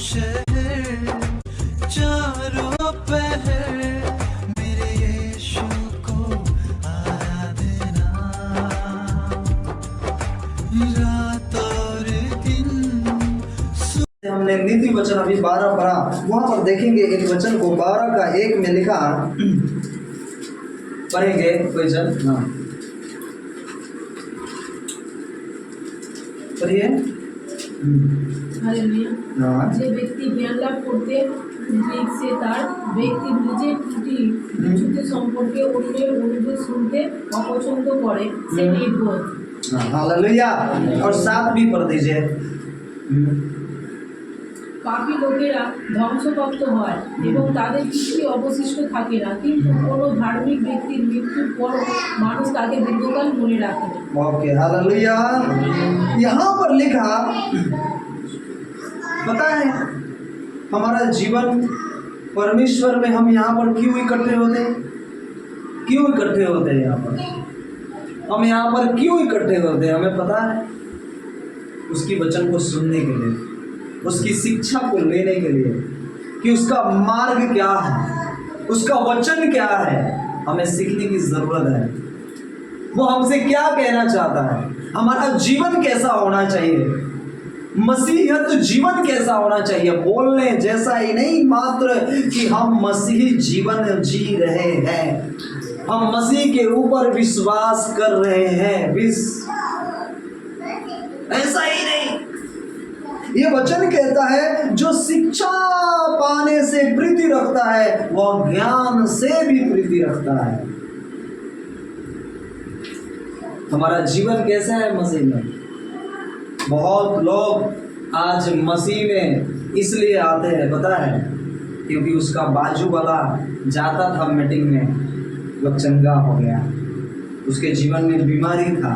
शहर चारों पहर मेरे यीशु को आराधना, रात और दिन। हमने नीति वचन अभी 12 पढ़ा, वहां पर देखेंगे एक वचन को 12 का 1 में लिखा, पढ़ेंगे वचन। हाँ पढ़िए। যে ব্যক্তি জ্ঞান লাভ করতে লিখছে তার ব্যক্তি নিজে ত্রুটি বিচ্যুতি সম্পর্কে অন্যের অনুরোধ শুনতে অপছন্দ করে সে নির্বোধ। हालेलुया। और 7 भी पढ़ दीजिए। পাপী লোকেরা ধ্বংসপ্রাপ্ত হয় এবং তাদের কিছুই অবশিষ্ট থাকে না, কিন্তু কোনো ধার্মিক ব্যক্তির মৃত্যুর পরও মানুষ তাকে দীর্ঘকাল মনে রাখে। Okay hallelujah. यहाँ पर लिखा, पता है हमारा जीवन परमेश्वर में हम यहाँ पर क्यों इकट्ठे होते हैं? क्यों इकट्ठे होते हैं यहाँ पर? हम यहाँ पर क्यों इकट्ठे होते हैं? हमें पता है, उसकी वचन को सुनने के लिए, उसकी शिक्षा को लेने के लिए कि उसका मार्ग क्या है, उसका वचन क्या है। हमें सीखने की जरूरत है, वो हमसे क्या कहना चाहता है, हमारा जीवन कैसा होना चाहिए, मसीहत जीवन कैसा होना चाहिए। बोलने जैसा ही नहीं मात्र कि हम मसीही जीवन जी रहे हैं, हम मसीह के ऊपर विश्वास कर रहे हैं, ऐसा ही नहीं। ये वचन कहता है जो शिक्षा पाने से प्रीति रखता है वह ज्ञान से भी प्रीति रखता है। हमारा जीवन कैसा है मसीह में? बहुत लोग आज मसीह में इसलिए आते हैं, पता है, क्योंकि उसका बाजू वाला जाता था मीटिंग में, वो चंगा हो गया, उसके जीवन में बीमारी था,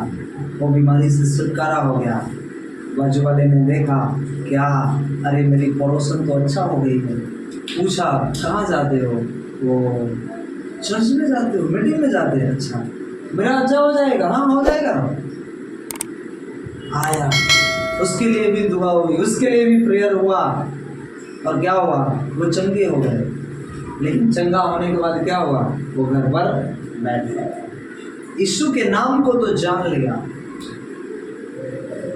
वो बीमारी से छुटकारा हो गया। बाजू वाले ने देखा, क्या, अरे मेरी पड़ोसन तो अच्छा हो गई है, पूछा कहाँ जाते हो, वो चर्च में जाते हो, मीटिंग में जाते हैं, अच्छा मेरा अच्छा हो जाएगा, हाँ हो जाएगा। आया, उसके लिए भी दुआ हुई, उसके लिए भी प्रेयर हुआ, और क्या हुआ, वो चंगे हो गए। लेकिन चंगा होने के बाद क्या हुआ, वो घर पर बैठ गया। यीशु के नाम को तो जान लिया,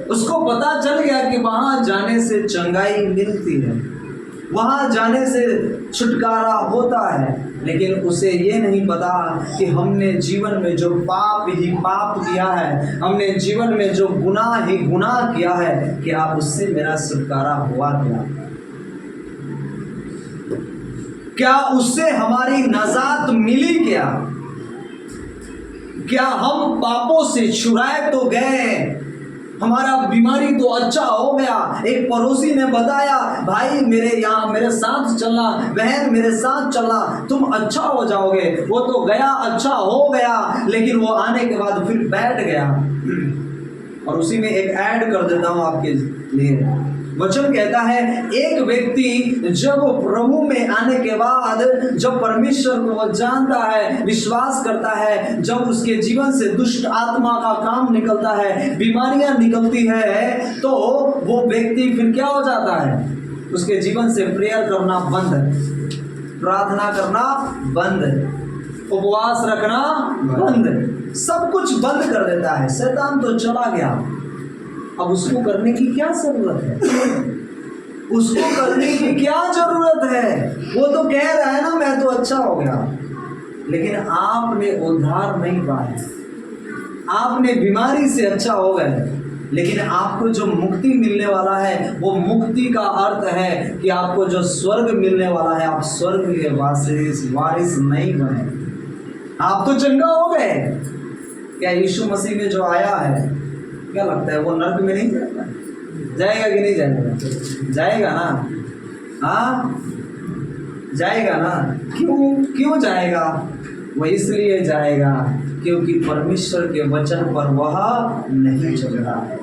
उसको पता चल गया कि वहां जाने से चंगाई मिलती है, वहां जाने से छुटकारा होता है। लेकिन उसे ये नहीं पता कि हमने जीवन में जो पाप ही पाप किया है, हमने जीवन में जो गुनाह ही गुनाह किया है, क्या उससे मेरा छुटकारा हुआ क्या? क्या उससे हमारी नजात मिली क्या? क्या हम पापों से छुड़ाए तो गए? हमारा बीमारी तो अच्छा हो गया। एक पड़ोसी ने बताया, भाई मेरे यहाँ मेरे साथ चलना, बहन मेरे साथ चलना, तुम अच्छा हो जाओगे। वो तो गया, अच्छा हो गया, लेकिन वो आने के बाद फिर बैठ गया। और उसी में एक ऐड कर देता हूँ आपके लिए। वचन कहता है, एक व्यक्ति जब प्रभु में आने के बाद, जब परमेश्वर को वो जानता है, विश्वास करता है, जब उसके जीवन से दुष्ट आत्मा का काम निकलता है, बीमारियां निकलती है, तो वो व्यक्ति फिर क्या हो जाता है, उसके जीवन से प्रेयर करना बंद, प्रार्थना करना बंद, उपवास रखना बंद, सब कुछ बंद कर देता है। शैतान तो चला गया, अब उसको करने की क्या जरूरत है? उसको करने की क्या जरूरत है? वो तो कह रहा है ना मैं तो अच्छा हो गया, लेकिन आपने उद्धार नहीं पाया, आपने बीमारी से अच्छा हो गए, लेकिन आपको जो मुक्ति मिलने वाला है, वो मुक्ति का अर्थ है कि आपको जो स्वर्ग मिलने वाला है, आप स्वर्ग के वारिस नहीं बने। आप तो चंगा हो गए। क्या यीशु मसीह में जो आया है, क्या लगता है वो नर्क में नहीं जाएगा? जाएगा कि नहीं जाएगा? जाएगा ना, हाँ जाएगा ना। क्यों जाएगा? वो इसलिए जाएगा क्योंकि परमेश्वर के वचन पर वह नहीं चल रहा है।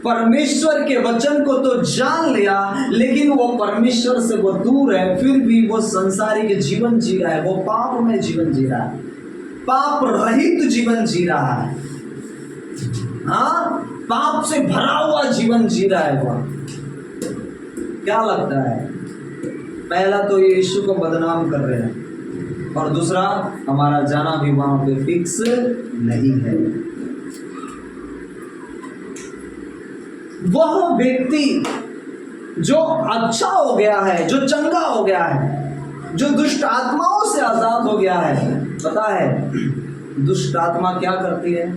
परमेश्वर के वचन को तो जान लिया, लेकिन वो परमेश्वर से वो दूर है, फिर भी वो संसारिक जीवन जी रहा है, वो पाप में जीवन जी रहा है, पाप रहित जीवन जी रहा है। हाँ, पाप से भरा हुआ जीवन जी रहा है वह। क्या लगता है? पहला तो ये यीशु को बदनाम कर रहे हैं, और दूसरा हमारा जाना भी वहां पे फिक्स नहीं है। वह व्यक्ति जो अच्छा हो गया है, जो चंगा हो गया है, जो दुष्ट आत्माओं से आजाद हो गया है, पता है दुष्ट आत्मा क्या करती है?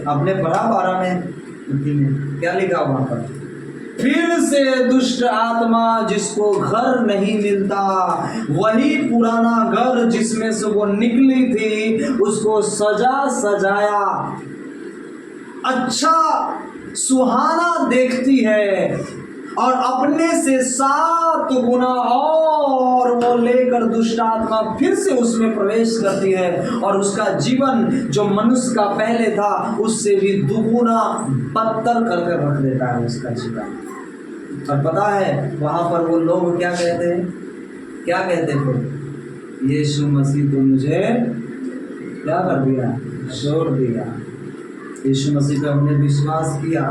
आपने पढ़ा 12 में क्या लिखा वहां पर? फिर से दुष्ट आत्मा जिसको घर नहीं मिलता, वही पुराना घर जिसमें से वो निकली थी, उसको सजा सजाया अच्छा सुहाना देखती है, और अपने से 7 गुना और वो लेकर दुष्ट आत्मा फिर से उसमें प्रवेश करती है, और उसका जीवन जो मनुष्य का पहले था उससे भी दुगुना बदतर करके रख देता है उसका जीवन। और पता है वहां पर वो लोग क्या कहते हैं? क्या कहते थे? यीशु मसीह तो मुझे क्या कर दिया? छोड़ दिया। यीशु मसीह पे हमने विश्वास किया,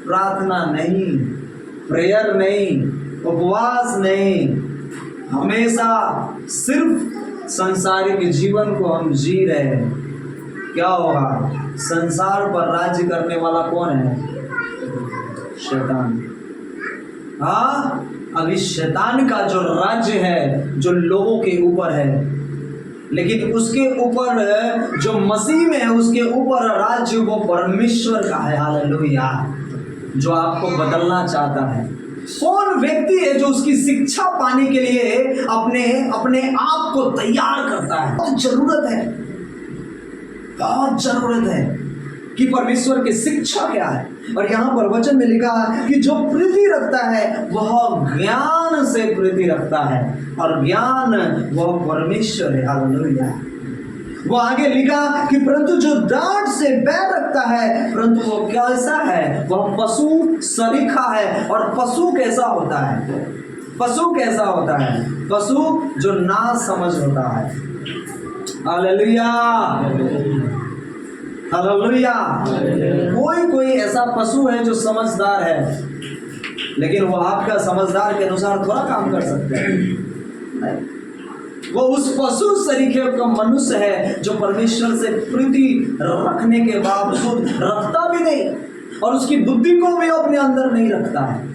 प्रार्थना नहीं, प्रेयर नहीं, उपवास नहीं, हमेशा सिर्फ संसारिक जीवन को हम जी रहे हैं। क्या होगा? संसार पर राज्य करने वाला कौन है? शैतान। हाँ, अभी शैतान का जो राज्य है जो लोगों के ऊपर है, लेकिन उसके ऊपर जो मसीह में है उसके ऊपर राज्य वो परमेश्वर का है। हालेलुया। जो आपको बदलना चाहता है। कौन व्यक्ति है जो उसकी शिक्षा पाने के लिए अपने आप को तैयार करता है? बहुत जरूरत है, बहुत जरूरत है कि परमेश्वर की शिक्षा क्या है। और यहाँ पर वचन में लिखा है कि जो प्रीति रखता है वह ज्ञान से प्रीति रखता है, और ज्ञान वह परमेश्वर है। हालेलुया। वो आगे लिखा कि परंतु जो डांट से बैर रखता है, परंतु वो कैसा है? वह पशु सरीखा है। और पशु कैसा होता है? पशु कैसा होता है? पशु जो ना समझ होता है। Hallelujah, hallelujah. कोई ऐसा पशु है जो समझदार है, लेकिन वो आपका समझदार के अनुसार थोड़ा काम कर सकते हैं। वो उस पशु सरीखे का मनुष्य है जो परमेश्वर से प्रीति रखने के बावजूद रखता भी नहीं, और उसकी बुद्धि को भी अपने अंदर नहीं रखता है।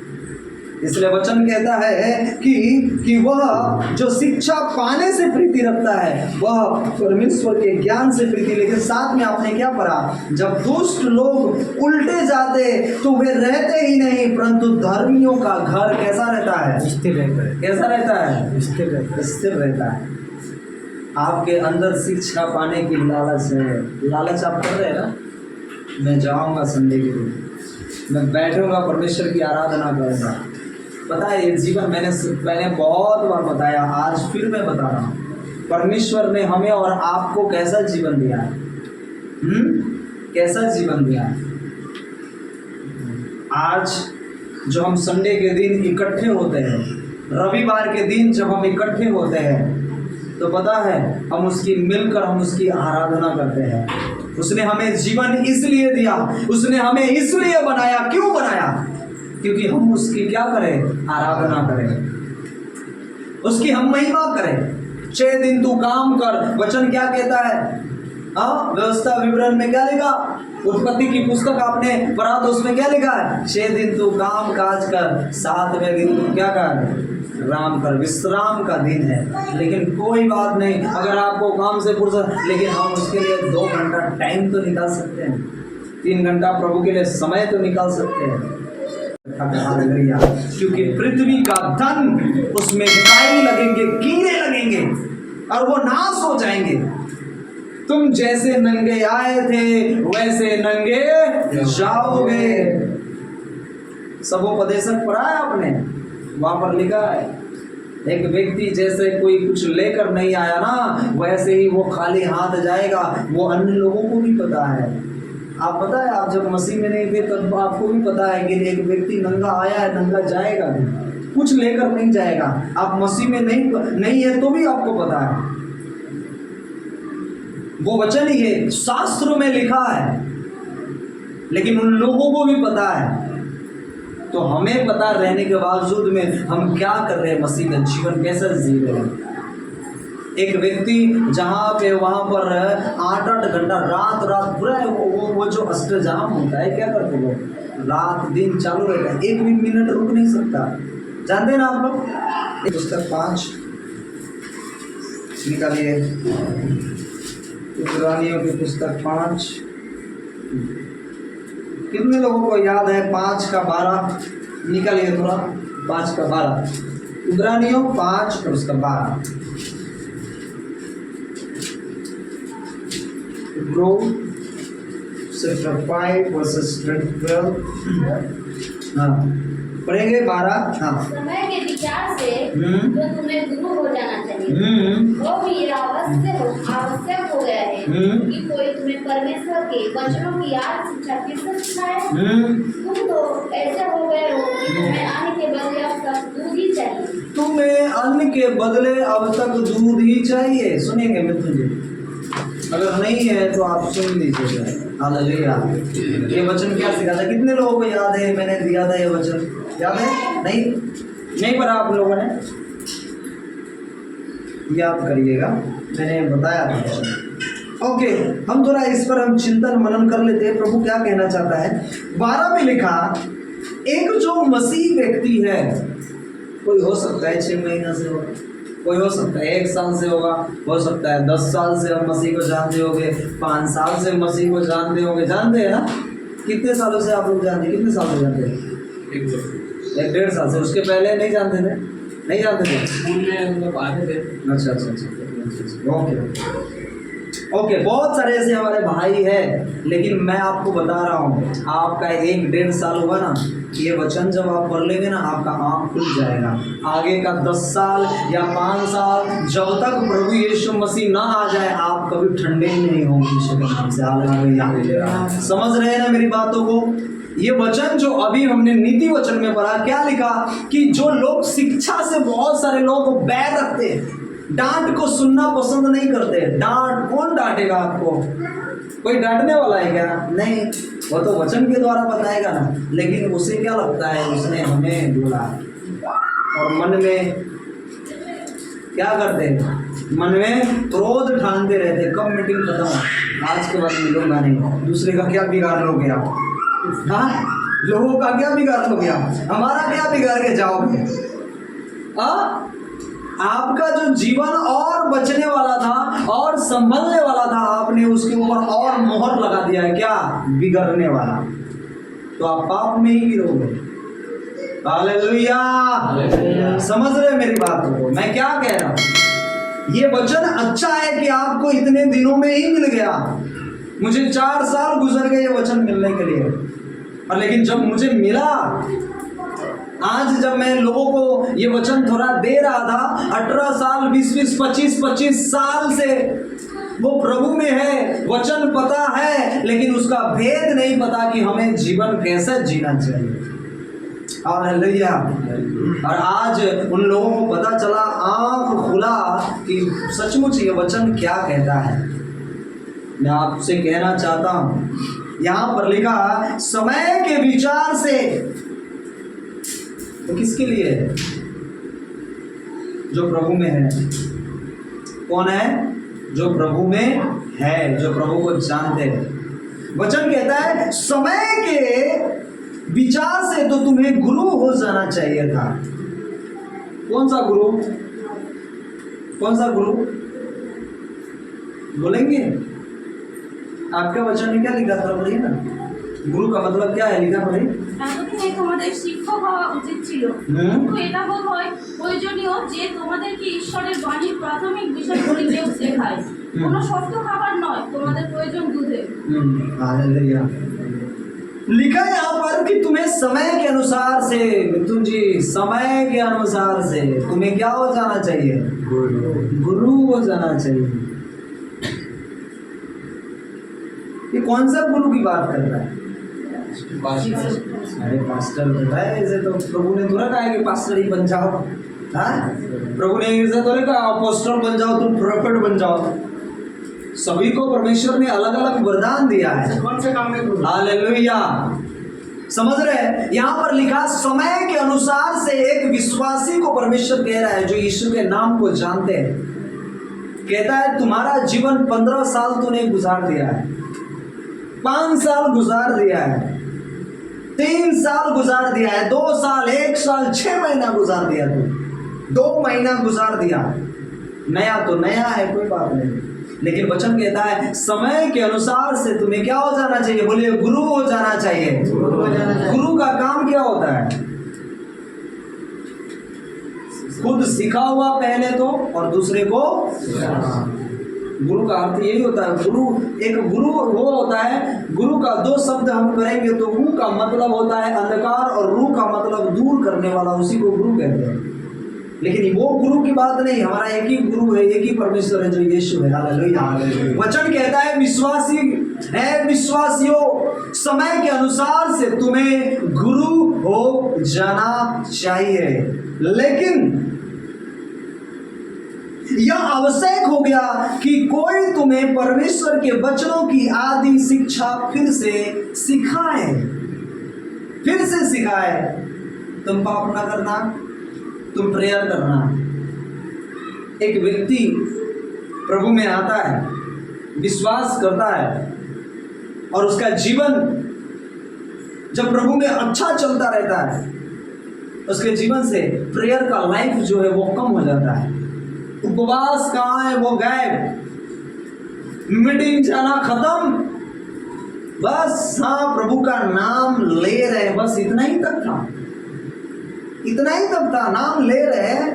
इसलिए वचन कहता है कि वह जो शिक्षा पाने से प्रीति रखता है वह परमेश्वर के ज्ञान से प्रीति। लेकिन साथ में आपने क्या पढ़ा? जब दुष्ट लोग उल्टे जाते तो वे रहते ही नहीं, परंतु धर्मियों का घर कैसा रहता है? स्थिर रहता है। कैसा रहता है? स्थिर रहता है। आपके अंदर शिक्षा पाने की लालच है। लालच आप कर रहे हैं ना? मैं जाऊंगा संडे के दिन, मैं बैठूंगा, परमेश्वर की आराधना करूंगा। पता है ये जीवन मैंने बहुत बार बताया, आज फिर मैं बता रहा हूँ। परमेश्वर ने हमें और आपको कैसा जीवन दिया है? कैसा जीवन दिया है? आज जो हम संडे के दिन इकट्ठे होते हैं, रविवार के दिन जब हम इकट्ठे होते हैं, तो पता है हम उसकी आराधना करते हैं। उसने हमें जीवन इसलिए दिया, उसने हमें इसलिए बनाया। क्यों बनाया? क्योंकि हम उसकी क्या करें? आराधना करें, उसकी हम महिमा करें। 6 दिन तू काम कर, वचन क्या कहता है? हाँ, व्यवस्था विवरण में क्या लिखा? उत्पत्ति की पुस्तक आपने पढ़ा तो उसमें क्या लिखा है? 6 दिन तू काम काज कर, 7वें दिन तू क्या कर? आराम कर। विश्राम का दिन है। लेकिन कोई बात नहीं, अगर आपको काम से फुर्सत, लेकिन हम उसके लिए 2 घंटा टाइम तो निकाल सकते हैं, 3 घंटा प्रभु के लिए समय तो निकाल सकते हैं। क्योंकि पृथ्वी का धन उसमें काई लगेंगे, कीड़े लगेंगे, और वो नाश हो जाएंगे। तुम जैसे नंगे आए थे वैसे नंगे जाओगे। सबोपदेशक पढ़ा है आपने? वहां पर लिखा है एक व्यक्ति जैसे कोई कुछ लेकर नहीं आया ना, वैसे ही वो खाली हाथ जाएगा। वो अन्य लोगों को भी पता है। आप पता है, आप जब मसीह में नहीं थे तब तो आपको भी पता है कि एक व्यक्ति नंगा आया है, नंगा जाएगा भी, कुछ लेकर नहीं जाएगा। आप मसीह में नहीं है तो भी आपको पता है। वो वचन ही है, शास्त्रों में लिखा है, लेकिन उन लोगों को भी पता है। तो हमें पता रहने के बावजूद में हम क्या कर रहे हैं, मसीह का जीवन कैसे जी रहे हैं। एक व्यक्ति जहाँ पे वहाँ पर 8-8 घंटा रात पूरा वो जो अष्टजाम होता है, क्या करते वो रात दिन चालू रहता है, एक भी मिनट रुक नहीं सकता। जानते हैं ना आप लोग। पुस्तक 5 निकालिए, इब्रानियों की पुस्तक 5। कितने लोगों को याद है 5 का 12? निकालिए थोड़ा, 5 का 12, इब्रानियों 5 और उसका 12। Chapter 5 verses 12। हाँ पढ़ेंगे 12। हाँ समय के विचार से जो तुम्हें गुरु हो जाना चाहिए, वो भी यह आवश्यक हो गया है कि कोई तुम्हें परमेश्वर के वचनों की याद शिक्षा किससे सिखाए। तुम तो ऐसे हो गए हो कि तुम्हें अन्न के बदले अब तक दूध ही चाहिए। तुम्हें अन्न के बदले अब तक दूध ही चाहिए। सुनेंगे मित्र जी, अगर नहीं है तो आप सुन लीजिएगा। हालेलुया। ये वचन क्या सिखाता है? कितने लोगों को याद है? मैंने दिया था ये वचन, याद है? नहीं पढ़ा आप लोगों ने? याद करिएगा, मैंने बताया था वचन। ओके, हम थोड़ा इस पर हम चिंतन मनन कर लेते हैं, प्रभु क्या कहना चाहता है। 12 में लिखा, एक जो मसीह व्यक्ति है, कोई हो सकता है 6 महीना से होगा, कोई हो सकता है 1 साल से होगा, हो सकता है 10 साल से हम मसीह को जानते होंगे, 5 साल से मसीह को जानते होंगे। जानते हैं ना? कितने सालों से आप लोग जानते हैं? कितने साल से जानते हैं? 1-1.5 साल से। उसके पहले नहीं जानते थे? नहीं जानते थे? स्कूल में हम लोग आते थे। अच्छा। ओके, बहुत सारे ऐसे हमारे भाई हैं, लेकिन मैं आपको बता रहा हूँ, आपका 1-1.5 साल होगा ना, ये वचन जब आप पढ़ लेंगे ना, आपका आँख खुल जाएगा। आगे का 10 साल या 5 साल, जब तक प्रभु यीशु मसीह ना आ जाए, आप कभी ठंडे ही नहीं होंगे यीशु के नाम से। हालेलुया। समझ रहे हैं ना मेरी बातों को? ये वचन जो अभी हमने नीति वचन में पढ़ा, क्या लिखा कि जो लोग शिक्षा से बहुत सारे लोग बैर रखते हैं, डांट को सुनना पसंद नहीं करते। डांट, कौन डांटेगा आपको? कोई डांटने वाला है क्या? नहीं, वो तो वचन के द्वारा बताएगा ना। लेकिन उसे क्या लगता है, उसने हमें बोला, और मन में क्या करते हैं? मन में क्रोध ठानते रहते। कब मीटिंग खत्म, आज के बाद मिलूंगा नहीं। दूसरे का क्या बिगाड़ लोगे आप? हाँ, लोगों का क्या बिगाड़ लोगे आप? हमारा क्या बिगाड़ के जाओगे? आपका जो जीवन और बचने वाला था और संभलने वाला था, आपने उसके ऊपर और मोहर लगा दिया है। क्या? बिगड़ने वाला। तो आप पाप में ही गिरोगे। हालेलुया। समझ रहे मेरी बात को? मैं क्या कह रहा हूँ? ये वचन अच्छा है कि आपको इतने दिनों में ही मिल गया। मुझे 4 साल गुजर गए ये वचन मिलने के लिए, और लेकिन जब मुझे मिला, आज जब मैं लोगों को ये वचन थोड़ा दे रहा था, 18 साल 20-20, 25-25 साल से वो प्रभु में है, वचन पता है, लेकिन उसका भेद नहीं पता कि हमें जीवन कैसे जीना चाहिए। हालेलुया। और आज उन लोगों को पता चला, आँख खुला कि सचमुच ये वचन क्या कहता है। मैं आपसे कहना चाहता हूँ, यहाँ पर लिखा समय के विचार से, तो किसके लिए है? जो प्रभु में है। कौन है? जो प्रभु में है, जो प्रभु को जानते हैं। वचन कहता है समय के विचार से तो तुम्हें गुरु हो जाना चाहिए था। कौन सा गुरु? कौन सा गुरु बोलेंगे? आपका वचन में क्या लिखा था? बोलिए ना, गुरु का मतलब क्या है? लिखा पढ़े। তোমাদের শিক্ষক হওয়া উচিত ছিল, কিন্তু এটা বোধ হয় প্রয়োজনীয় যে তোমাদেরকে ঈশ্বরের বাণীর প্রাথমিক বিষয়গুলি কেউ শেখায়। কোনো শক্ত খাবার নয়, তোমাদের প্রয়োজন দুধের। हालेलुया। लिखा है यहाँ पर कि तुम्हें समय के अनुसार से, मिथुन जी, समय के अनुसार से तुम्हें क्या हो जाना चाहिए? गुरु हो जाना चाहिए। ये कौन सा गुरु की बात कर रहा है? अरे पास्टर बताए, ऐसे तो प्रभु ने थोड़ा कहा है कि पास्टर ही बन जाओ। हाँ, प्रभु ने ऐसे थोड़ा कहा अपोस्टल बन जाओ, तुम प्रोफेट बन जाओ। सभी को परमेश्वर ने अलग अलग वरदान दिया है। कौन से काम में? हालेलुया। समझ रहे हैं? यहां पर लिखा समय के अनुसार से एक विश्वासी को परमेश्वर कह रहा है जो यीशु के नाम को जानते हैं, कहता है तुम्हारा जीवन 15 साल तूने गुजार दिया है, 5 साल गुजार दिया है, 3 साल गुजार दिया है, 2 साल, 1 साल, 6 महीना गुजार दिया, तू 2 महीना गुजार दिया, नया तो नया है, कोई बात नहीं, लेकिन वचन कहता है समय के अनुसार से तुम्हें क्या हो जाना चाहिए? बोलिए गुरु हो जाना चाहिए। गुरु का काम क्या होता है? खुद सीखा हुआ पहले तो और दूसरे को गुरु का अर्थ यही होता है। गुरु वो होता है, गुरु का 2 शब्द हम करेंगे तो गु का मतलब होता है अंधकार और रू का मतलब दूर करने वाला, उसी को गुरु कहते हैं। लेकिन वो गुरु की बात नहीं, हमारा एक ही गुरु है, एक ही परमेश्वर है जो यीशु है। हालेलुया। वचन कहता है विश्वासी है, विश्वासियों समय के अनुसार से तुम्हें गुरु हो जाना चाहिए, लेकिन यह आवश्यक हो गया कि कोई तुम्हें परमेश्वर के वचनों की आदि शिक्षा फिर से सिखाए। तुम पाप ना करना, तुम प्रेयर करना। एक व्यक्ति प्रभु में आता है, विश्वास करता है और उसका जीवन जब प्रभु में अच्छा चलता रहता है, उसके जीवन से प्रेयर का लाइफ जो है वो कम हो जाता है। उपवास कहाँ है वो गायब, मीटिंग जाना खत्म, बस हाँ प्रभु का नाम ले रहे, बस इतना ही तक था, नाम ले रहे हैं,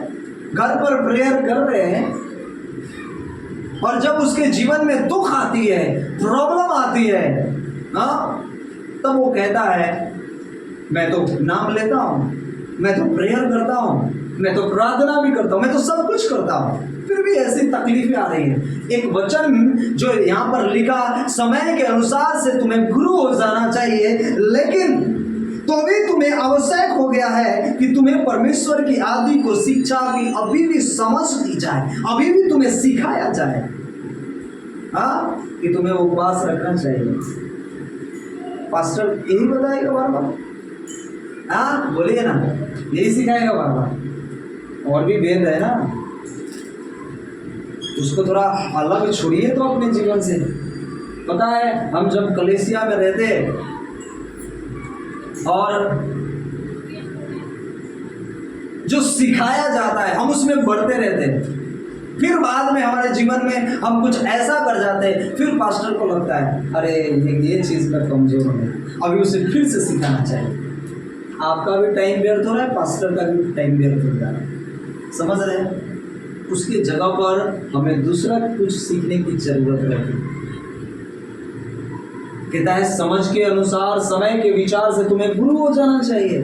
घर पर प्रेयर कर रहे हैं, और जब उसके जीवन में दुख आती है, प्रॉब्लम आती है, हाँ, तब वो कहता है मैं तो नाम लेता हूँ, मैं तो प्रेयर करता हूँ, मैं तो प्रार्थना भी करता हूँ, मैं तो सब कुछ करता हूँ, फिर भी ऐसी तकलीफें आ रही हैं। एक वचन जो यहाँ पर लिखा समय के अनुसार से तुम्हें गुरु हो जाना चाहिए, लेकिन तो भी तुम्हें आवश्यक हो गया है कि तुम्हें परमेश्वर की आदि को शिक्षा भी अभी भी समझ दी जाए, अभी भी तुम्हें सिखाया जाए, हाँ, कि तुम्हें उपवास रखना चाहिए। पास्टर यही बताएगा बार बार, हाँ बोलिए ना, यही सिखाएगा बार बार। और भी भेद है ना, उसको थोड़ा अलग छोड़िए तो अपने जीवन से। पता है हम जब कलेसिया में रहते और जो सिखाया जाता है हम उसमें बढ़ते रहते हैं, फिर बाद में हमारे जीवन में हम कुछ ऐसा कर जाते हैं, फिर पास्टर को लगता है अरे ये चीज़ का कमजोर है, अभी उसे फिर से सिखाना चाहिए। आपका भी टाइम व्यर्थ हो रहा है, पास्टर का भी टाइम व्यर्थ हो रहा है, समझ रहे हैं? उसकी जगह पर हमें दूसरा कुछ सीखने की जरूरत रहती है। कहता है समझ के अनुसार, समय के विचार से तुम्हें गुरु हो जाना चाहिए।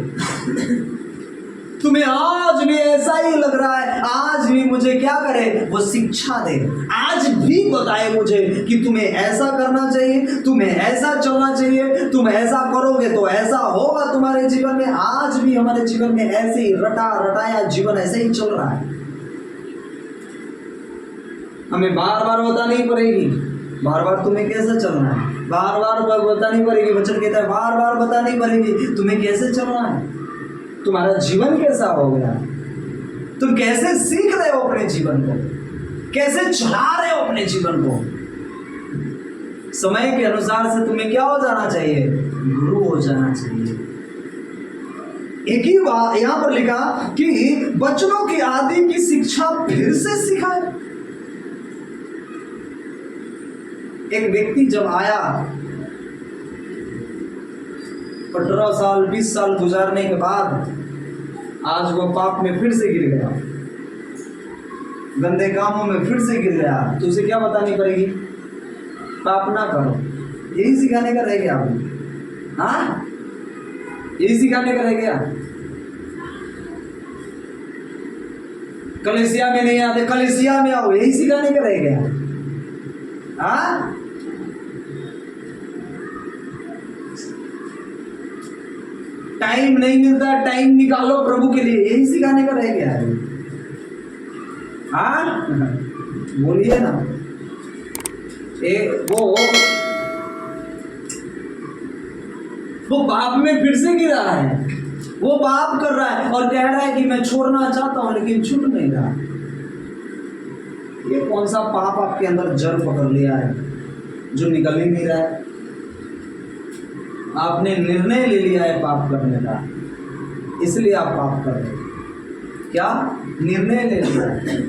तुम्हें आज भी ऐसा ही लग रहा है, आज भी मुझे क्या करे, वो शिक्षा दे, आज भी बताए मुझे कि तुम्हें ऐसा करना चाहिए, तुम्हें ऐसा चलना चाहिए, तुम ऐसा करोगे तो ऐसा होगा तुम्हारे जीवन में। आज भी हमारे जीवन में ऐसे ही रटाया जीवन ऐसे ही चल रहा है। हमें बार बार बतानी पड़ेगी, बार बार तुम्हें कैसे चलना है, बार बार बतानी पड़ेगी। वचन कहता है बार बार बतानी पड़ेगी तुम्हें कैसे चलना है, तुम्हारा जीवन कैसा हो गया, तुम कैसे सीख रहे हो अपने जीवन को, कैसे चला रहे हो अपने जीवन को। समय के अनुसार से तुम्हें क्या हो जाना चाहिए, गुरु हो जाना चाहिए। एक ही बात यहां पर लिखा कि बच्चों की आदि की शिक्षा फिर से सिखाए। एक व्यक्ति जब आया 18 साल 20 साल गुजारने के बाद आज वो पाप में फिर से गिर गया, गंदे कामों में फिर से गिर गया, तो उसे क्या बतानी पड़ेगी, पाप ना करो। यही सिखाने का रह गया आपने, हाँ यही सिखाने का रह गया। कलेसिया में नहीं आते, कलेसिया में आओ, यही सिखाने का रह गया। हाँ टाइम नहीं मिलता, टाइम निकालो प्रभु के लिए, यही सिखाने का रह गया है। हाँ बोलिए ना, वो वो पाप में फिर से गिरा है, वो पाप कर रहा है और कह रहा है कि मैं छोड़ना चाहता हूं लेकिन छूट नहीं रहा। ये कौन सा पाप आपके अंदर जड़ पकड़ लिया है जो निकल ही नहीं रहा है? आपने निर्णय ले लिया है पाप करने का, इसलिए आप पाप कर रहे हैं। क्या निर्णय ले लिया है?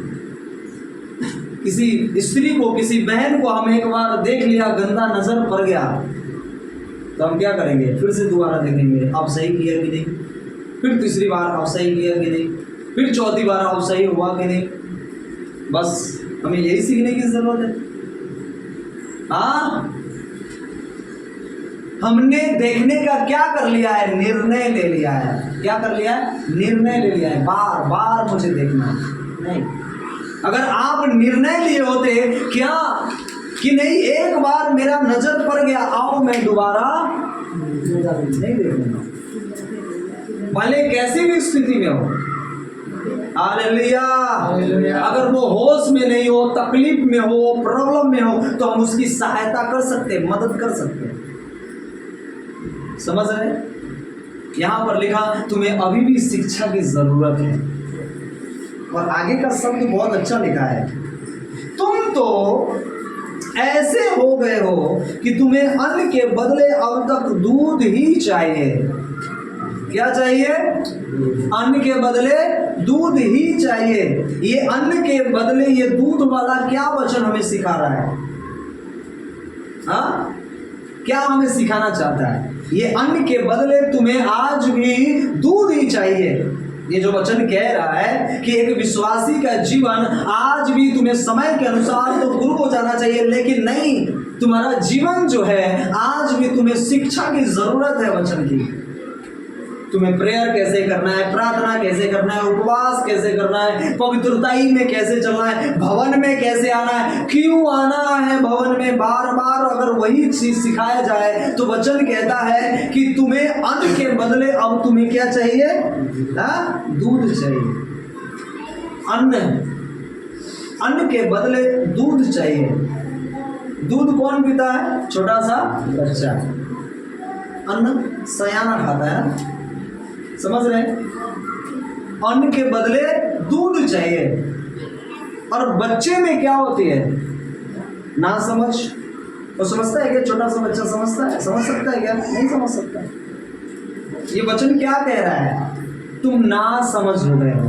किसी स्त्री को, किसी बहन को हम एक बार देख लिया, गंदा नजर पड़ गया, तो हम क्या करेंगे? फिर से दोबारा देखेंगे, आप सही किया कि नहीं, फिर तीसरी बार आप सही किया कि नहीं, फिर चौथी बार आप सही हुआ कि नहीं। बस हमें यही सीखने की जरूरत है। हाँ, हमने देखने का क्या कर लिया है? निर्णय ले लिया है। क्या कर लिया है? निर्णय ले लिया है। बार बार मुझे देखना नहीं। अगर आप निर्णय लिए होते क्या कि नहीं, एक बार मेरा नजर पड़ गया, आओ मैं दोबारा नहीं देखूंगा, भले कैसी भी स्थिति में हो। हालेलुया। अगर वो होश में नहीं हो, तकलीफ में हो, प्रॉब्लम में हो, तो हम उसकी सहायता कर सकते हैं, मदद कर सकते हैं। समझ रहे? यहां पर लिखा तुम्हें अभी भी शिक्षा की जरूरत है, और आगे का शब्द बहुत अच्छा लिखा है, तुम तो ऐसे हो गए हो कि तुम्हें अन्न के बदले अब तक दूध ही चाहिए। क्या चाहिए? अन्न के बदले दूध ही चाहिए। ये अन्न के बदले ये दूध वाला क्या वचन हमें सिखा रहा है? हाँ, क्या हमें सिखाना चाहता है? ये अन्न के बदले तुम्हें आज भी दूध ही चाहिए। ये जो वचन कह रहा है कि एक विश्वासी का जीवन आज भी तुम्हें समय के अनुसार तो गुरु हो जाना चाहिए, लेकिन नहीं, तुम्हारा जीवन जो है आज भी तुम्हें शिक्षा की जरूरत है वचन की। तुम्हें प्रेयर कैसे करना है, प्रार्थना कैसे करना है, उपवास कैसे करना है, पवित्रताई में कैसे चलना है, भवन में कैसे आना है, क्यों आना है भवन में बार बार। अगर वही चीज सिखाया जाए तो वचन कहता है कि तुम्हें अन्न के बदले अब तुम्हें क्या चाहिए? दूध चाहिए। अन्न के बदले दूध चाहिए। दूध कौन पीता है? छोटा सा बच्चा। अन्न सयाना खाता है ना, समझ रहे? अन्न के बदले दूध चाहिए। और बच्चे में क्या होती है? ना समझ। वो समझता है क्या? छोटा सा बच्चा समझता है? समझ सकता है क्या? नहीं समझ सकता। ये वचन क्या कह रहा है? तुम ना समझ हो गए हो।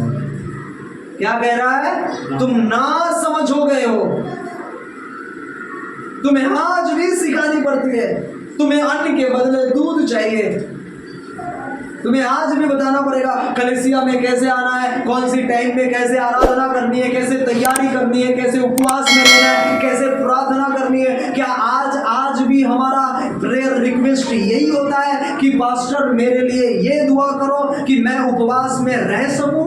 क्या कह रहा है? तुम ना समझ हो गए हो। तुम्हें आज भी सिखानी पड़ती है। तुम्हें अन्न के बदले दूध चाहिए। तुम्हें आज भी बताना पड़ेगा कलीसिया में कैसे आना है, कौन सी टाइम में कैसे आराधना करनी है, कैसे तैयारी करनी है, कैसे उपवास में रहना है, कैसे प्रार्थना करनी है। क्या आज भी हमारा प्रेयर रिक्वेस्ट यही होता है कि पास्टर मेरे लिए ये दुआ करो कि मैं उपवास में रह सकूं,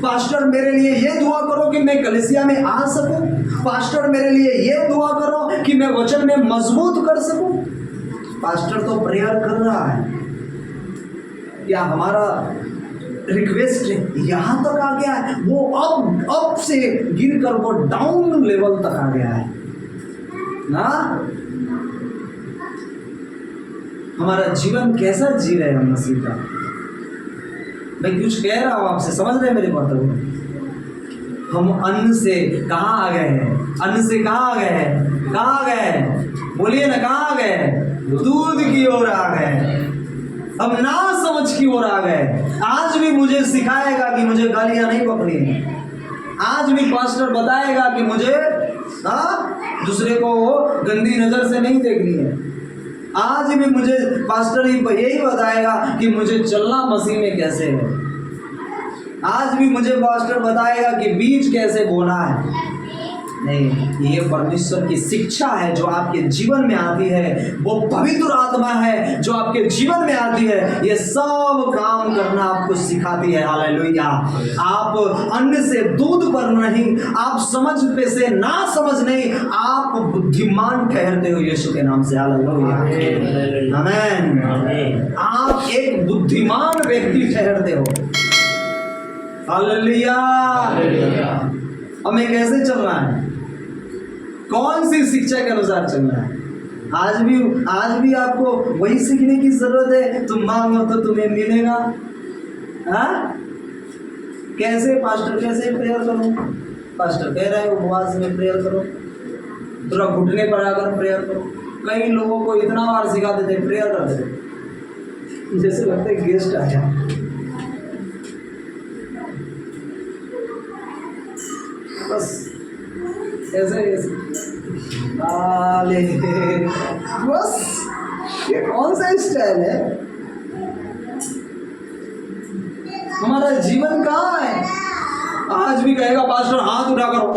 पास्टर मेरे लिए ये दुआ करो कि मैं कलीसिया में आ सकूं, पास्टर मेरे लिए ये दुआ करो कि मैं वचन में मजबूत कर सकूं? पास्टर तो प्रेयर कर रहा है, क्या हमारा रिक्वेस्ट यहाँ तक आ गया है? वो अब से गिरकर वो डाउन लेवल तक आ गया है ना। हमारा जीवन कैसा जी रहे हम मसीह का? मैं कुछ कह रहा हूं आपसे, समझ रहे मेरे बात को? हम अन्न से कहाँ आ गए हैं? अन्न से कहाँ आ गए हैं? कहाँ आ गए हैं? बोलिए ना, कहाँ आ गए हैं? दूध की ओर आ गए। अब ना समझ की ओर आ गए। आज भी मुझे सिखाएगा कि मुझे गालियां नहीं पकड़नी है। आज भी पास्टर बताएगा कि मुझे दूसरे को गंदी नजर से नहीं देखनी है। आज भी मुझे पास्टर यही बताएगा कि मुझे चलना मसीह में कैसे है। आज भी मुझे पास्टर बताएगा कि बीज कैसे बोना है। नहीं, ये परमेश्वर की शिक्षा है जो आपके जीवन में आती है, वो पवित्र आत्मा है जो आपके जीवन में आती है। ये सब काम करना आपको सिखाती है। हालेलुया। आप अन्न से दूध पर नहीं, आप समझ पे से ना समझ नहीं, आप बुद्धिमान ठहरते हो यीशु के नाम से। हालेलुया, आमीन। आप एक बुद्धिमान व्यक्ति ठहरते हो। हालेलुया। हमें कैसे चलना है? कौन सी शिक्षा के अनुसार चलना है? आज भी आपको वही सीखने की जरूरत है। तुम मांगो तो तुम्हें मिलेगा। हाँ, कैसे पास्टर, कैसे प्रेयर करूं? पास्टर कह रहे हो उपवास में प्रेयर करो, थोड़ा घुटने पर आकर प्रेयर करो। कई लोगों को इतना बार सिखा देते प्रेयर कर देते, जैसे लगता है गेस्ट आया। बस ऐसे बस, ये कौन सा स्टाइल है? हमारा जीवन कहाँ है? आज भी कहेगा पास्टर हाथ उठा करो।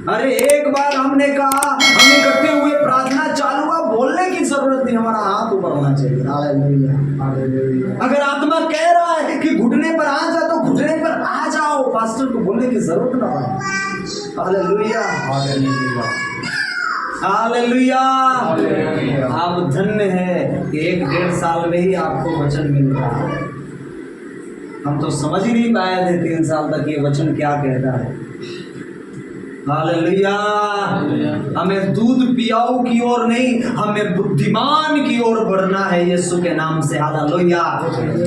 अरे एक बार हमने कहा, हमने इकट्ठे हुए प्रार्थना चालू हुआ, बोलने की जरूरत नहीं, हमारा हाथ ऊपर होना चाहिए। Hallelujah, hallelujah. अगर आत्मा कह रहा है कि घुटने पर आ जा तो घुटने पर आ जाओ, पास्टर को बोलने की जरूरत ना पड़े। Hallelujah, hallelujah, hallelujah. आप धन्य है कि 1-1.5 साल में ही आपको वचन मिल रहा है। हम तो समझ ही नहीं पाए थे 3 साल तक ये वचन क्या कहता है। हालेलुया। हमें दूध पियाऊ की ओर नहीं, हमें बुद्धिमान की ओर बढ़ना है यीशु के नाम से। हालेलुया।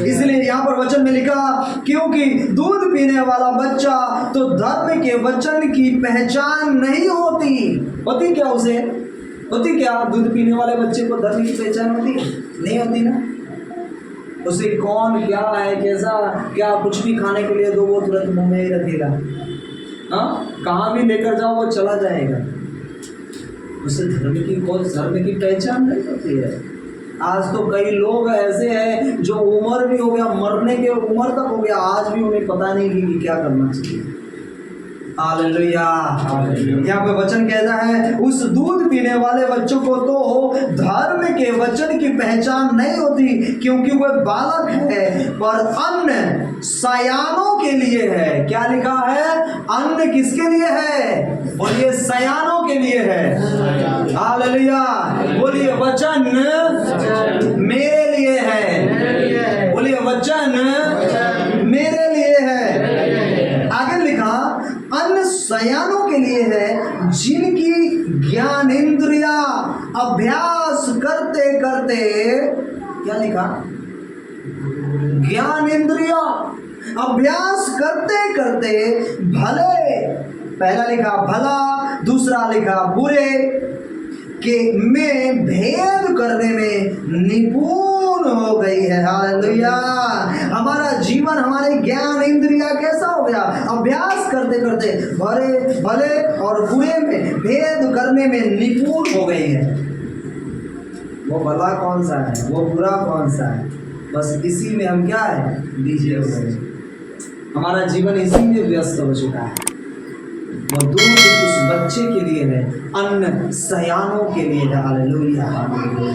इसलिए यहाँ पर वचन में लिखा, क्योंकि दूध पीने वाला बच्चा तो धर्म के वचन की पहचान नहीं होती। होती क्या उसे? होती क्या? दूध पीने वाले बच्चे को धर्म की पहचान होती? नहीं होती ना। उसे कौन क्या है, कैसा क्या, कुछ भी खाने के लिए दो वो तुरंत मुंह में ही रखेगा। हाँ, कहाँ भी लेकर जाओ वो चला जाएगा। उसे धर्म की पहचान नहीं होती है। आज तो कई लोग ऐसे हैं जो उम्र भी हो गया, मरने के उम्र तक हो गया, आज भी उन्हें पता नहीं कि क्या करना चाहिए। हालेलुया। यहाँ पे वचन कहता है, उस दूध पीने वाले बच्चों को तो धर्म के वचन की पहचान नहीं होती, क्योंकि वह बालक है, पर अन्न सयानों के लिए है। क्या लिखा है? अन्न किसके लिए है? बोलिए सयानों के लिए है। हालेलुया। बोलिए वचन मेरे लिए है। बोलिए वचन मेरे लिए है। आगे लिखा, अन्न सयानों के लिए है, जिनकी ज्ञानेंद्रिया अभ्यास करते करते, क्या लिखा? ज्ञानेंद्रिया अभ्यास करते करते भले, पहला लिखा भला, दूसरा लिखा बुरे के में भेद करने में निपुण हो गई है। हालेलुया। हमारा जीवन, हमारे ज्ञान इंद्रिया कैसा हो गया? अभ्यास करते करते भले और बुरे में भेद करने में निपुण हो गई है। वो भला कौन सा है, वो बुरा कौन सा है, बस इसी में हम क्या है, बीजे हो गए। हमारा जीवन इसी में व्यस्त हो चुका है। वो दूध उस बच्चे के लिए है, अन्न सयानों के लिए है। हालेलुया।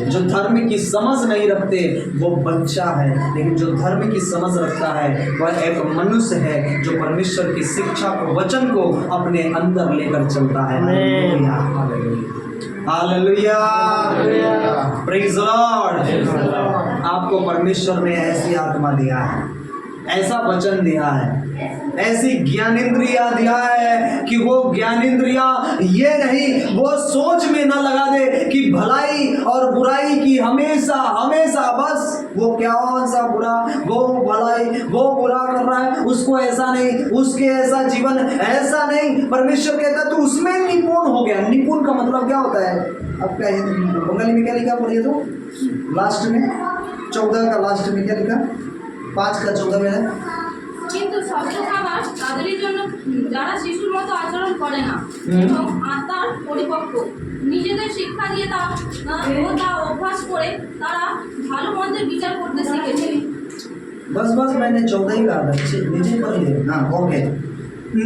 जो धर्म की समझ नहीं रखते वो बच्चा है, लेकिन जो धर्म की समझ रखता है वह एक मनुष्य है जो परमेश्वर की शिक्षा को, वचन को अपने अंदर लेकर चलता है। Hallelujah, hallelujah, praise the Lord. आपको परमेश्वर ने ऐसी आत्मा दिया है, ऐसा वचन दिया है, ऐसी ज्ञानेंद्रिया दिया है कि वो ज्ञानेंद्रिया ये नहीं, वो सोच में ना लगा दे कि भलाई और बुराई की हमेशा हमेशा बस वो कौन सा बुरा, वो भलाई, वो बुरा कर रहा है, उसको ऐसा नहीं, उसके ऐसा जीवन ऐसा नहीं। परमेश्वर कहता है तू उसमें निपुण हो गया। निपुण का मतलब क्या होता है? आपका बंगाली में क्या लिखा बोलिए तो? लास्ट में 14 का लास्ट में क्या लिखा? 5 का 14 में है, কিন্তু শব্দ খাবার তাদেরই জন্য যারা শিশুর মতো আচরণ করে না এবং আত্মার পরিপক্ক, নিজেদের শিক্ষা দিয়ে তা অভ্যাস করে তারা ভালো মন্দের বিচার করতে শিখেছে। बस मैंने 14 ही कहा था, नीचे पर ले। हाँ, ओके।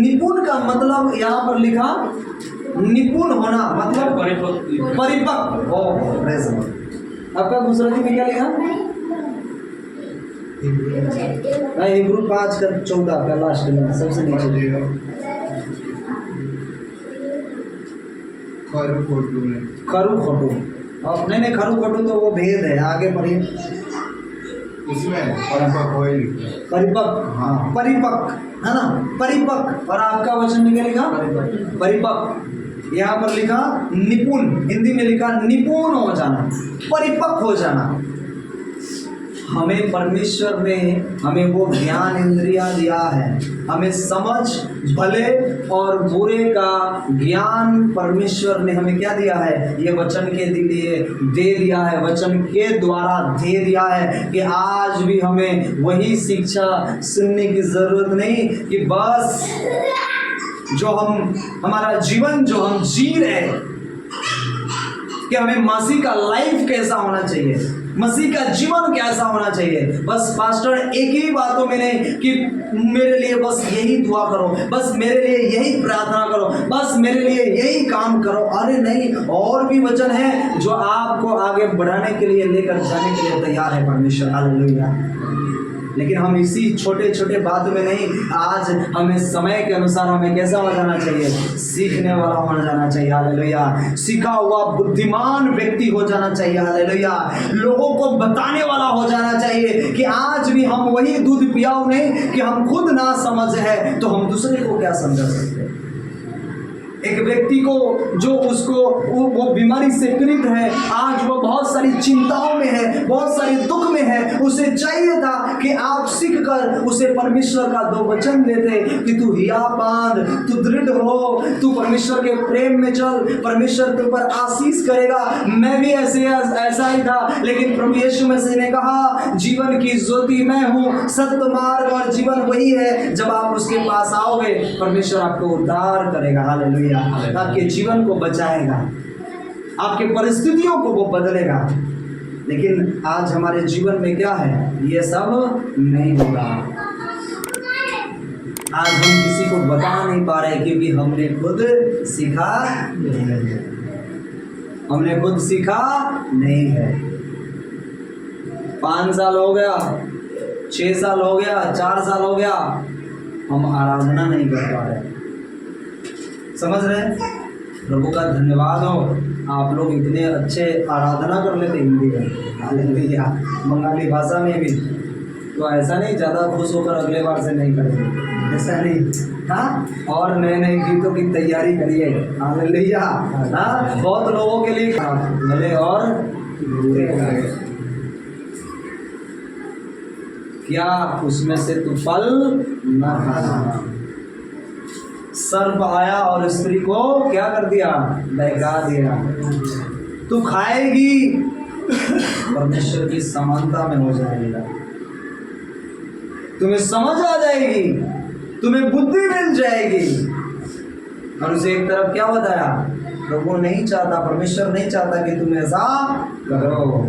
निपुण का मतलब यहाँ पर लिखा, निपुण होना मतलब परिपक्व। आपका गुजराती में क्या लिखा? हिब्रू 5 का 14 का लास्ट में सबसे नीचे खरू खोटू। नहीं खरू खोटू तो वो भेद है, आगे पढ़िए। उसमें परिपक्व, हाँ परिपक्व है ना, परिपक्व। और आपका वचन में क्या लिखा? परिपक्व। यहाँ पर लिखा निपुण, हिंदी में लिखा निपुण हो जाना, परिपक्व हो जाना। हमें परमेश्वर ने हमें वो ज्ञान इंद्रियां दिया है, हमें समझ भले और बुरे का ज्ञान परमेश्वर ने हमें क्या दिया है, ये वचन के लिए दे दिया है, वचन के द्वारा दे दिया है कि आज भी हमें वही शिक्षा सुनने की जरूरत नहीं कि बस जो हमारा जीवन जो हम जी रहे कि हमें मसीह का लाइफ कैसा होना चाहिए, मसीह का जीवन कैसा होना चाहिए। बस पास्टर एक ही बातों में नहीं कि मेरे लिए बस यही दुआ करो, बस मेरे लिए यही प्रार्थना करो, बस मेरे लिए यही काम करो। अरे नहीं, और भी वचन है जो आपको आगे बढ़ाने के लिए, लेकर जाने के लिए तैयार है परमेश्वर। हालेलुया। लेकिन हम इसी छोटे छोटे बात में नहीं, आज हमें समय के अनुसार हमें कैसा हो जाना चाहिए, सीखने वाला हो जाना चाहिए। हालेलुया। सीखा हुआ बुद्धिमान व्यक्ति हो जाना चाहिए। हालेलुया। लोगों को बताने वाला हो जाना चाहिए कि आज भी हम वही दूध पियाओ नहीं कि हम खुद ना समझ है तो हम दूसरे को क्या समझा सकते हैं। एक व्यक्ति को जो उसको वो बीमारी से पीड़ित है, आज वो बहुत सारी चिंताओं में है, बहुत सारी दुख में है, उसे चाहिए था कि आप सीख कर उसे परमेश्वर का दो वचन देते कि तू हिया बांध, तू दृढ़ हो, तू परमेश्वर के प्रेम में चल, परमेश्वर के ऊपर आशीष करेगा। मैं भी ऐसा ही था, लेकिन प्रभु यीशु मसीह ने कहा जीवन की ज्योति मैं हूँ, सत्य मार्ग और जीवन वही है। जब आप उसके पास आओगे परमेश्वर आपको उद्धार करेगा। हालेलुया। आपके जीवन को बचाएगा, आपके परिस्थितियों को वो बदलेगा। लेकिन आज हमारे जीवन में क्या है, ये सब नहीं होगा। आज हम किसी को बता नहीं पा रहे क्योंकि हमने खुद सीखा नहीं है, हमने खुद सीखा नहीं है। 5 साल हो गया, 6 साल हो गया, 4 साल हो गया, हम आराधना नहीं कर पा रहे। समझ रहे हैं? प्रभु का धन्यवाद हो, आप लोग इतने अच्छे आराधना कर लेते हिंदी में। हालेलुया। बंगाली भाषा में भी तो ऐसा नहीं ज़्यादा खुश होकर अगले बार से नहीं करेंगे, ऐसा नहीं। हाँ, और नए नए गीतों की तैयारी करिए। हालेलुया। हाँ, बहुत लोगों के लिए भले और बुरे क्या उसमें से तू फल न खाना। सर्प आया और स्त्री को क्या कर दिया, बहका दिया। तू खाएगी परमेश्वर की समानता में हो जाएगा, तुम्हें समझ आ जाएगी, तुम्हें बुद्धि मिल जाएगी। और उसे एक तरफ क्या बताया, प्रभु नहीं चाहता, परमेश्वर नहीं चाहता कि तुम ऐसा करो।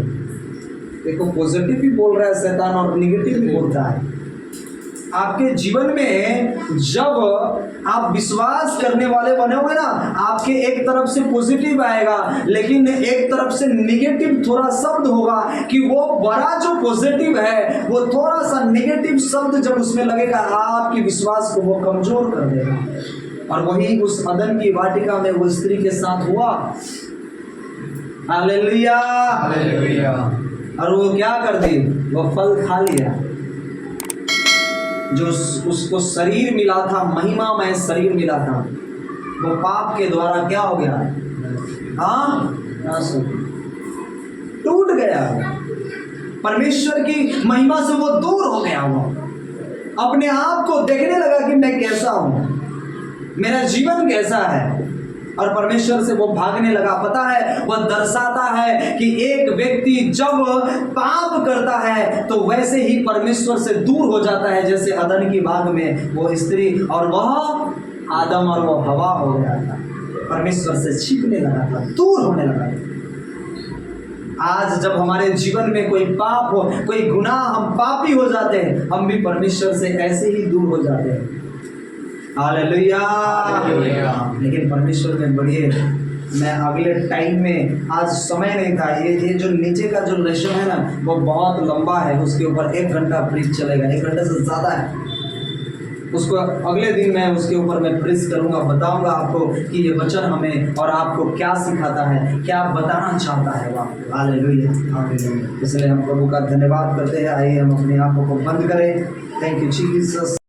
देखो, पॉजिटिव भी बोल रहा है शैतान और निगेटिव भी बोलता है। आपके जीवन में जब आप विश्वास करने वाले बने हुए ना, आपके एक तरफ से पॉजिटिव आएगा, लेकिन एक तरफ से निगेटिव थोड़ा शब्द होगा कि वो बड़ा जो पॉजिटिव है वो थोड़ा सा निगेटिव शब्द जब उसमें लगेगा, आपके विश्वास को वो कमजोर कर देगा। और वही उस अदन की वाटिका में वो स्त्री के साथ हुआ। हालेलुया। हालेलुया। और वो क्या कर दी, वो फल खा लिया। जो उसको शरीर मिला था, महिमामय शरीर मिला था, वो पाप के द्वारा क्या हो गया, हाँ, टूट गया। परमेश्वर की महिमा से वो दूर हो गया। वो अपने आप को देखने लगा कि मैं कैसा हूँ, मेरा जीवन कैसा है, और परमेश्वर से वो भागने लगा। पता है, वह दर्शाता है कि एक व्यक्ति जब पाप करता है तो वैसे ही परमेश्वर से दूर हो जाता है, जैसे अदन की बाग में वो स्त्री और वह आदम और वो हवा हो गया था, परमेश्वर से छिपने लगा था, दूर होने लगा था। आज जब हमारे जीवन में कोई पाप हो, कोई गुनाह, हम पापी हो जाते हैं, हम भी परमेश्वर से ऐसे ही दूर हो जाते हैं। हालेलुया। लेकिन परमेश्वर में बढ़िए। मैं अगले टाइम में, आज समय नहीं था, ये जो नीचे का जो लेसन है ना वो बहुत लंबा है, उसके ऊपर 1 घंटा प्रीच चलेगा, 1 घंटे से ज़्यादा है। उसको अगले दिन मैं उसके ऊपर मैं प्रीच करूँगा, बताऊँगा आपको कि ये वचन हमें और आपको क्या सिखाता है, क्या बताना चाहता है वह। हालेलुया। हालेलुया। इसलिए हम प्रभु का धन्यवाद करते हैं। आइए हम अपने आँखों को बंद करें। Thank you Jesus.